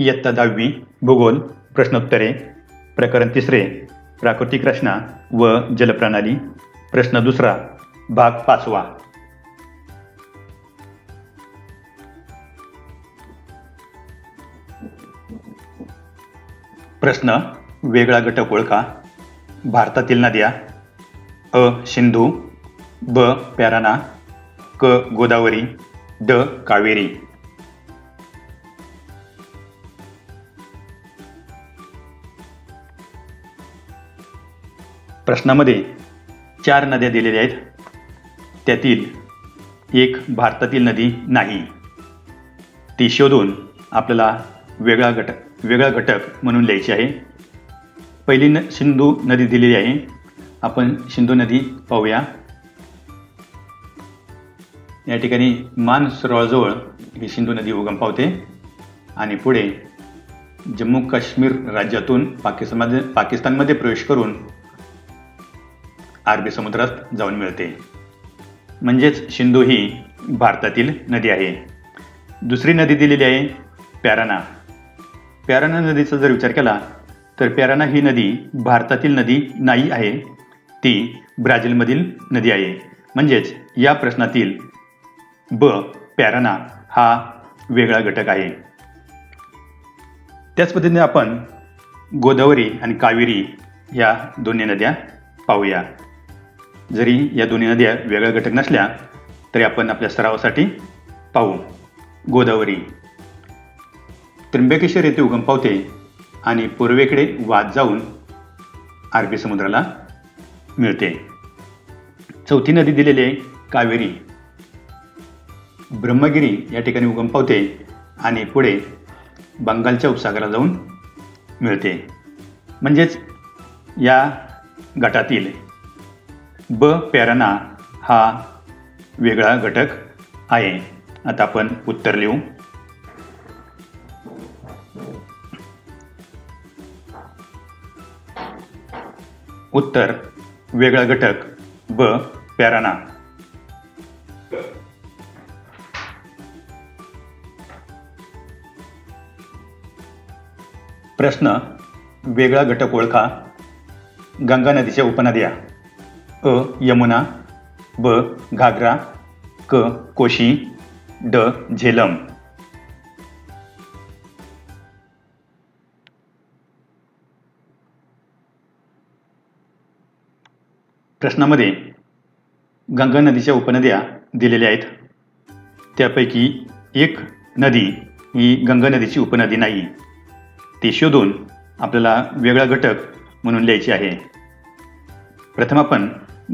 इयत्ता 10वी भूगोल प्रश्नोत्तरे प्रकरण 3 प्राकृतिक रचना व जलप्रणाली प्रश्न 2 भाग 5. प्रश्न वेगळा घटक ओळखा. भारतातील नद्या: अ. सिंधू, ब. पॅराना, क. गोदावरी, ड. कावेरी. प्रश्नामध्ये 4 नद्या दिलेल्या आहेत. त्यातील एक भारतातील नदी नाही. ती शोधून आपल्याला वेगळा घटक म्हणून लिहायची आहे. पहिली सिंधू नदी दिलेली आहे. आपण सिंधू नदी पाहूया. या ठिकाणी मानसरोवराजवळ ही सिंधू नदी उगम पावते आणि पुढे जम्मू काश्मीर राज्यातून पाकिस्तानमध्ये प्रवेश करून अरबी समुद्रात जाऊन मिळते. म्हणजेच सिंधू ही भारतातील नदी आहे. दुसरी नदी दिलेली आहे पॅराना. पॅराना नदीचा जर विचार केला तर पॅराना ही नदी भारतातील नदी नाही आहे. ती ब्राझीलमधील नदी आहे. म्हणजेच या प्रश्नातील ब. पॅराना हा वेगळा घटक आहे. त्याच पद्धतीने आपण गोदावरी आणि कावेरी या दोन्ही नद्या पाहूया. जरी या दोन्ही नद्या वेगळ्या घटक नसल्या तरी आपण आपल्या सरावासाठी पाहू. गोदावरी त्र्यंबकेश्वर येथे उगम पावते आणि पूर्वेकडे वाहत जाऊन अरबी समुद्राला मिळते. चौथी नदी दिलेली आहे कावेरी. ब्रह्मगिरी या ठिकाणी उगम पावते आणि पुढे बंगालच्या उपसागराला जाऊन मिळते. म्हणजेच या गटातील ब. पॅराना हा वेगळा घटक आहे. आता आपण उत्तर लिहू. उत्तर वेगळा घटक ब. पॅराना. प्रश्न वेगळा घटक ओळखा. गंगा नदीच्या उपनद्या: अ. यमुना, ब. घागरा, क. कोशी, ड. झेलम. प्रश्नामध्ये गंगा नदीच्या उपनद्या दिलेल्या आहेत. त्यापैकी एक नदी ही गंगा नदीची उपनदी नाही. ती शोधून आपल्याला वेगळा घटक म्हणून लिहायची आहे. प्रथम आपण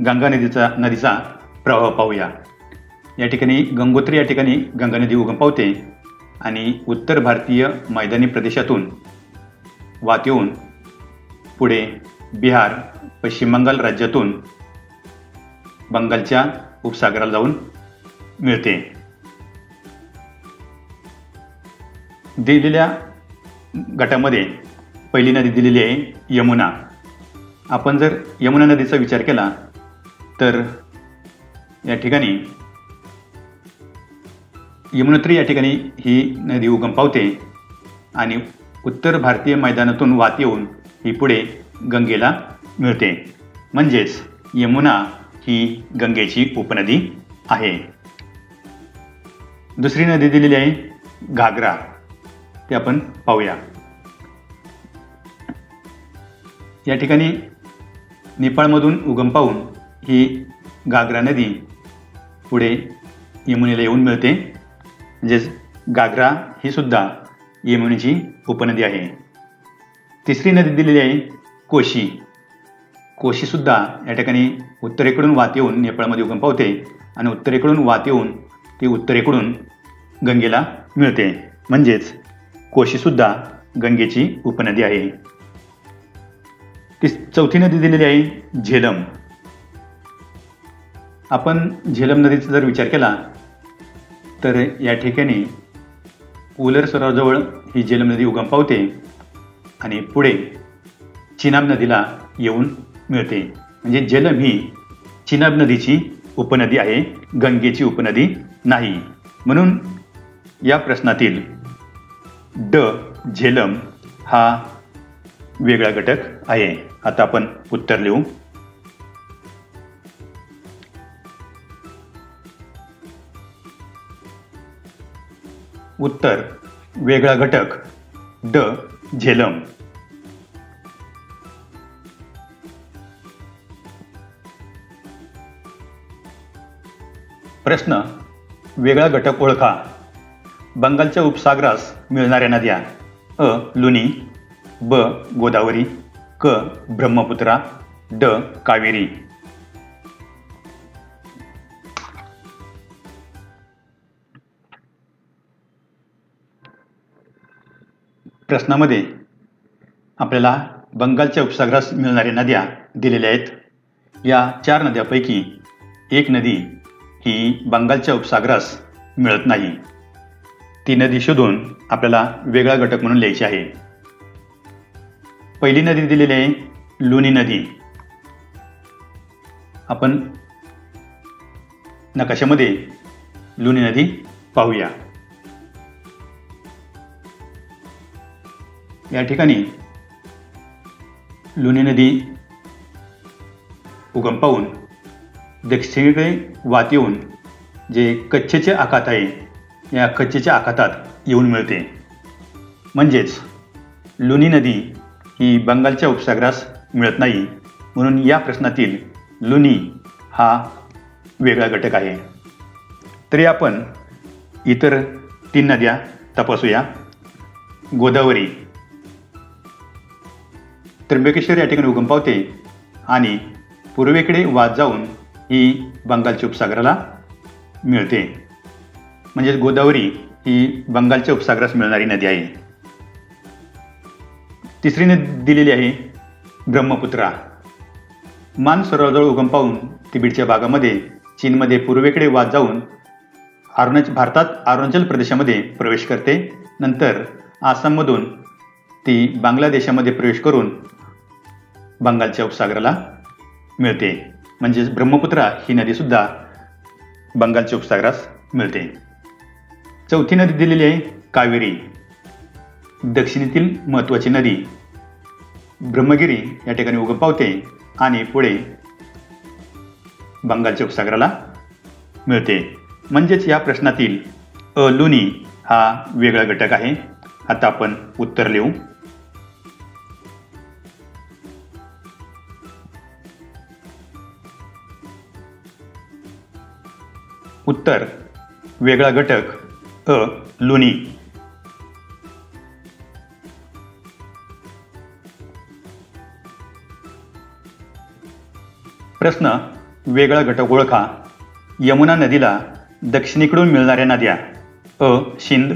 गंगा नदीचा प्रवाह पाहूया. या ठिकाणी गंगोत्री या ठिकाणी गंगा नदी उगम पावते आणि उत्तर भारतीय मैदानी प्रदेशातून वाहत येऊन पुढे बिहार, पश्चिम बंगाल राज्यातून बंगालच्या उपसागराला जाऊन मिळते. दिलेल्या गटामध्ये पहिली नदी दिलेली आहे यमुना. आपण जर यमुना नदीचा विचार केला तर या ठिकाणी यमुनोत्री या ठिकाणी ही नदी उगम पावते आणि उत्तर भारतीय मैदानातून वाहत येऊन ही पुढे गंगेला मिळते. म्हणजेच यमुना ही गंगेची उपनदी आहे. दुसरी नदी दिलेली आहे घागरा. ते आपण पाहूया. या ठिकाणी नेपाळमधून उगम पावून ही घागरा नदी पुढे यमुनेला येऊन मिळते. म्हणजेच घागरा ही सुद्धा यमुनेची उपनदी आहे. तिसरी नदी दिलेली आहे कोशी. कोशीसुद्धा या ठिकाणी उत्तरेकडून वाहत येऊन नेपाळमध्ये उगम पावते आणि उत्तरेकडून वाहत येऊन ती उत्तरेकडून गंगेला मिळते. म्हणजेच कोशीसुद्धा गंगेची उपनदी आहे. चौथी नदी दिलेली आहे झेलम. आपण झेलम नदीचा जर विचार केला तर या ठिकाणी उलर सरोवराजवळ ही झेलम नदी उगम पावते आणि पुढे चिनाब नदीला येऊन मिळते. म्हणजे झेलम ही चिनाब नदीची उपनदी आहे, गंगेची उपनदी नाही. म्हणून या प्रश्नातील ड. झेलम हा वेगळा घटक आहे. आता आपण उत्तर लिहू. उत्तर वेगळा घटक ड झेलम. प्रश्न वेगळा घटक ओळखा. बंगालच्या उपसागरास मिळणाऱ्या नद्या: अ. लुनी, ब. गोदावरी, क. ब्रह्मपुत्रा, ड. कावेरी. प्रश्नामध्ये आपल्याला बंगालच्या उपसागरास मिळणाऱ्या नद्या दिलेल्या आहेत. या 4 नद्यापैकी एक नदी ही बंगालच्या उपसागरास मिळत नाही. ती नदी शोधून आपल्याला वेगळा घटक म्हणून लिहायची आहे. पहिली नदी दिलेली आहे लुनी नदी. आपण नकाशामध्ये लुनी नदी पाहूया. या ठिकाणी लुनी नदी उगम पाहून दक्षिणेकडे वाहत येऊन जे कच्छचे आखात आहे, या कच्छच्या आखातात येऊन मिळते. म्हणजेच लुनी नदी ही बंगालच्या उपसागरास मिळत नाही. म्हणून या प्रश्नातील लुनी हा वेगळा घटक आहे. तरी आपण इतर 3 नद्या तपासूया. गोदावरी त्र्यंबकेश्वर या ठिकाणी उगम पावते आणि पूर्वेकडे वाहत जाऊन ही बंगालच्या उपसागराला मिळते. म्हणजेच गोदावरी ही बंगालच्या उपसागरास मिळणारी नदी आहे. तिसरी नदी दिलेली आहे ब्रह्मपुत्रा. मानसरोवराजवळ उगम पाहून तिबेटच्या भागामध्ये चीनमध्ये पूर्वेकडे वाहत जाऊन भारतात अरुणाचल प्रदेशामध्ये प्रवेश करते. नंतर आसाममधून ती बांगलादेशामध्ये प्रवेश करून बंगालच्या उपसागराला मिळते. म्हणजेच ब्रह्मपुत्रा ही नदीसुद्धा बंगालच्या उपसागरास मिळते. चौथी नदी दिलेली आहे कावेरी. दक्षिणेतील महत्त्वाची नदी ब्रह्मगिरी या ठिकाणी उगम पावते आणि पुढे बंगालच्या उपसागराला मिळते. म्हणजेच या प्रश्नातील अ लुनी हा वेगळा घटक आहे. आता आपण उत्तर लिहू. उत्तर वेगळा घटक अ लुनी. प्रश्न वेगळा घटक ओळखा. यमुना नदीला दक्षिणेकडून मिळणाऱ्या नद्या: अ. सिंध,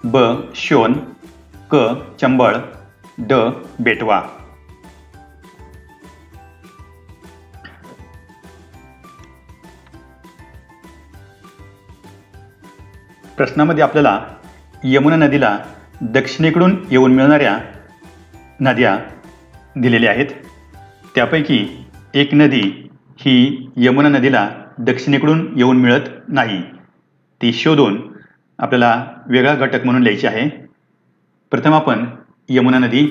ब. श्योन, क. चंबळ, ड. बेटवा. प्रश्नामध्ये आपल्याला यमुना नदीला दक्षिणेकडून येऊन मिळणाऱ्या नद्या दिलेल्या आहेत. त्यापैकी एक नदी ही यमुना नदीला दक्षिणेकडून येऊन मिळत नाही. ती शोधून आपल्याला वेगळा घटक म्हणून लिहायची आहे. प्रथम आपण यमुना नदी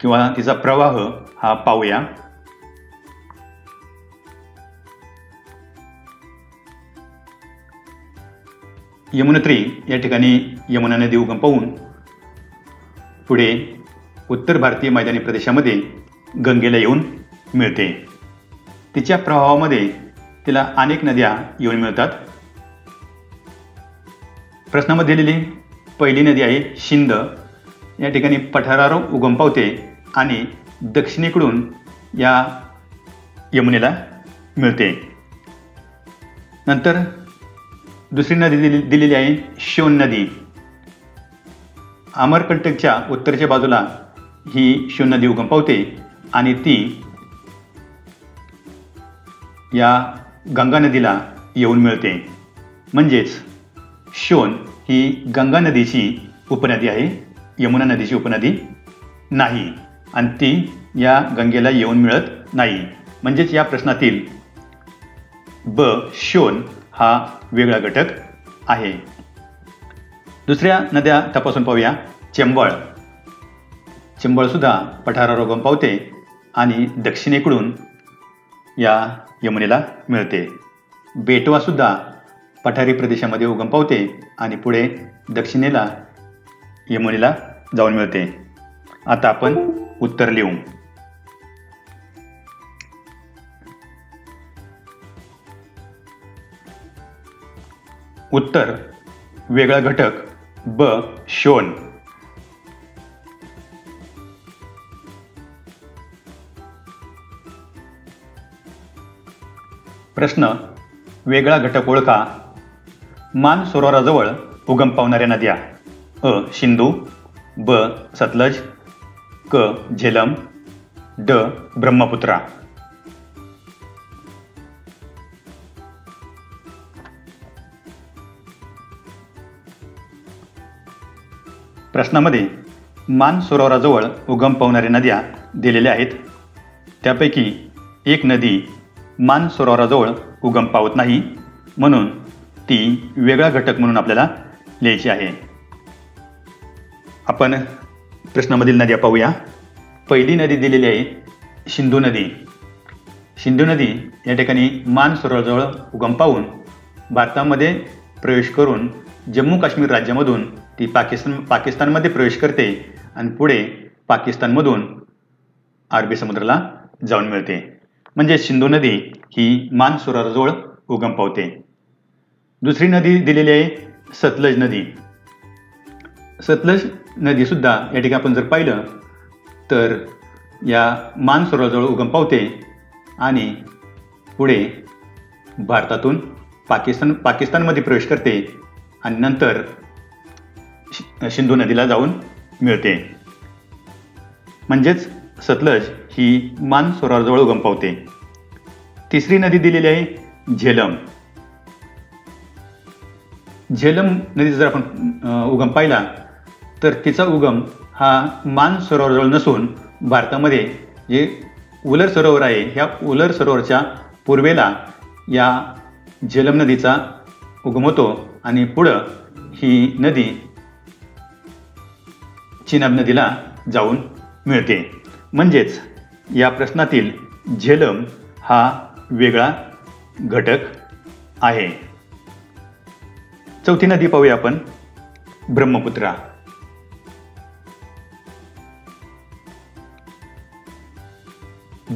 किंवा तिचा प्रवाह हा पाहूया. यमुनोत्री या ठिकाणी यमुना नदी उगम पाहून पुढे उत्तर भारतीय मैदानी प्रदेशामध्ये गंगेला येऊन मिळते. तिच्या प्रवाहामध्ये तिला अनेक नद्या येऊन मिळतात. प्रश्नामध्ये दिलेली पहिली नदी आहे सिंध. या ठिकाणी पठारावर उगम पावते आणि दक्षिणेकडून या यमुनेला मिळते. नंतर दुसरी नदी दिलेली आहे श्योन नदी. अमरकंटकच्या उत्तरेच्या बाजूला ही श्योन नदी उगम पावते आणि ती या गंगा नदीला येऊन मिळते. म्हणजेच श्योन ही गंगा नदीची उपनदी आहे, यमुना नदीची उपनदी नाही आणि ती या गंगेला येऊन मिळत नाही. म्हणजेच या प्रश्नातील ब. श्योन हा वेगळा घटक आहे. दुसऱ्या नद्या तपासून पाहूया. चेंबळ चेंबळसुद्धा पठारावर उगम पावते आणि दक्षिणेकडून या यमुनेला मिळते. बेटवासुद्धा पठारी प्रदेशामध्ये उगम पावते आणि पुढे दक्षिणेला यमुनेला जाऊन मिळते. आता आपण उत्तर लिहू. उत्तर वेगळा घटक ब शोण. प्रश्न वेगळा घटक ओळखा. मान सरोवराजवळ उगम पावणाऱ्या नद्या. अ सिंधू, ब सतलज, क झेलम, ड ब्रह्मपुत्रा. प्रश्नामध्ये मान सरोवराजवळ उगम पावणाऱ्या नद्या दिलेल्या आहेत. त्यापैकी एक नदी मान सरोवराजवळ उगम पावत नाही, म्हणून ती वेगळा घटक म्हणून आपल्याला लिहायची आहे. आपण प्रश्नामधील नद्या पाहूया. पहिली नदी दिलेली आहे सिंधू नदी. सिंधू नदी या ठिकाणी मान सरोवराजवळ उगम पावून भारतामध्ये प्रवेश करून जम्मू काश्मीर राज्यामधून ती पाकिस्तानमध्ये प्रवेश करते आणि पुढे पाकिस्तानमधून अरबी समुद्राला जाऊन मिळते. म्हणजे सिंधू नदी ही मान सरोवराजवळ उगम पावते. दुसरी नदी दिलेली आहे सतलज नदी. सतलज नदीसुद्धा या ठिकाणी आपण जर पाहिलं तर या मान सरोवराजवळ उगम पावते आणि पुढे भारतातून पाकिस्तानमध्ये प्रवेश करते आणि नंतर सिंधू नदीला जाऊन मिळते. म्हणजेच सतलज ही मान सरोवराजवळ उगम पावते. तिसरी नदी दिलेली आहे झेलम. झेलम नदीचा जर आपण उगम पाहिला तर तिचा उगम हा मान सरोवराजवळ नसून भारतामध्ये जे उलर सरोवर आहे ह्या उलर सरोवरच्या पूर्वेला या झेलम नदीचा उगम होतो आणि पुढं ही नदी चिनाब नदीला जाऊन मिळते. म्हणजेच या प्रश्नातील झेलम हा वेगळा घटक आहे. चौथी नदी पाहूया आपण ब्रह्मपुत्रा.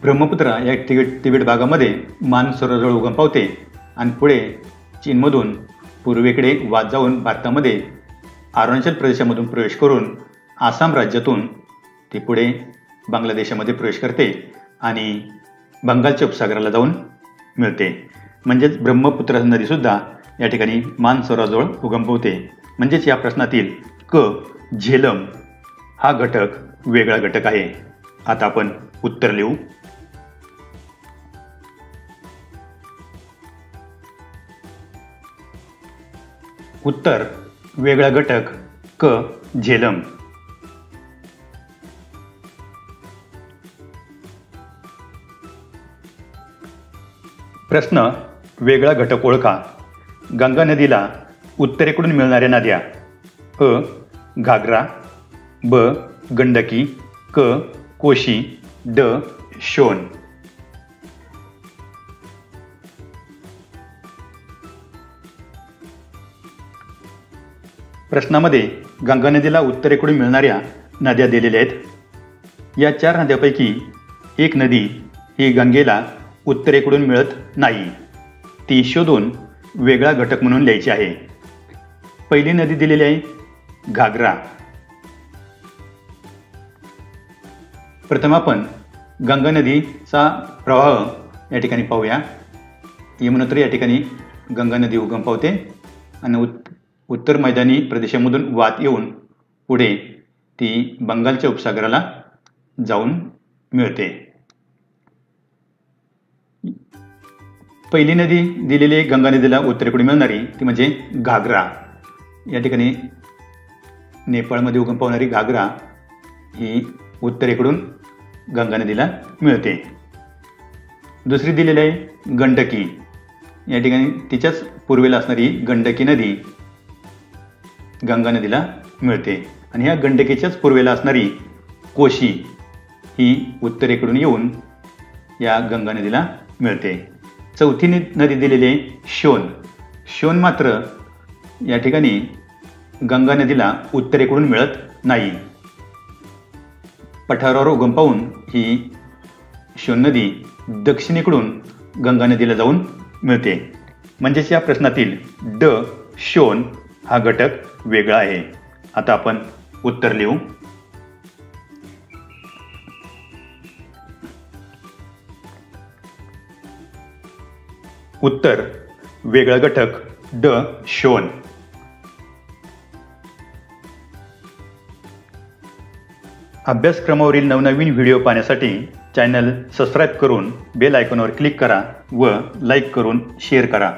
ब्रह्मपुत्रा या तिबेट भागामध्ये मान सरोवराजवळ उगम पावते आणि पुढे चीनमधून पूर्वेकडे वाद जाऊन भारतामध्ये अरुणाचल प्रदेशामधून प्रवेश करून आसाम राज्यातून ती पुढे बांगलादेशामध्ये प्रवेश करते आणि बंगालच्या उपसागराला जाऊन मिळते. म्हणजेच ब्रह्मपुत्रा नदीसुद्धा या ठिकाणी मान सरोवराजवळ उगम पावते. म्हणजेच या प्रश्नातील क झेलम हा घटक वेगळा घटक आहे. आता आपण उत्तर लिहू. उत्तर वेगळा घटक क झेलम. प्रश्न वेगळा घटक ओळखा. गंगा नदीला उत्तरेकडून मिळणाऱ्या नद्या. अ घागरा, ब गंडकी, क कोशी, ड शोण. प्रश्नामध्ये गंगा नदीला उत्तरेकडून मिळणाऱ्या नद्या दिलेल्या आहेत. या 4 नद्यांपैकी एक नदी ही गंगेला उत्तरेकडून मिळत नाही. ती शोधून वेगळा घटक म्हणून लिहायची आहे. पहिली नदी दिलेली आहे घागरा. प्रथम आपण गंगा नदीचा प्रवाह या ठिकाणी पाहूया. यमुनोत्री या ठिकाणी गंगा नदी उगम पावते आणि उत्तर मैदानी प्रदेशामधून वाहत येऊन पुढे ती बंगालच्या उपसागराला जाऊन मिळते. पहिली नदी दिलेली आहे गंगा नदीला उत्तरेकडून मिळणारी ती म्हणजे घागरा. या ठिकाणी नेपाळमध्ये उगम पावणारी घागरा ही उत्तरेकडून गंगा नदीला मिळते. दुसरी दिलेली आहे गंडकी. या ठिकाणी तिच्याच पूर्वेला असणारी गंडकी नदी गंगा नदीला मिळते. आणि ह्या गंडकीच्याच पूर्वेला असणारी कोशी ही उत्तरेकडून येऊन या गंगा नदीला मिळते. चौथी नदी दिलेली आहे शोण. शोण मात्र या ठिकाणी गंगा नदीला उत्तरेकडून मिळत नाही. पठारावर उगम पाहून ही शोण नदी दक्षिणेकडून गंगा नदीला जाऊन मिळते. म्हणजेच या प्रश्नातील ड शोण हा घटक वेगळा आहे. आता आपण उत्तर लिहू. उत्तर वेगळा घटक ड शोण. अभ्यासक्रमावरील नवनवीन व्हिडिओ पाहण्यासाठी चॅनल सबस्क्राईब करून बेल आयकॉनवर क्लिक करा व लाईक करून शेअर करा.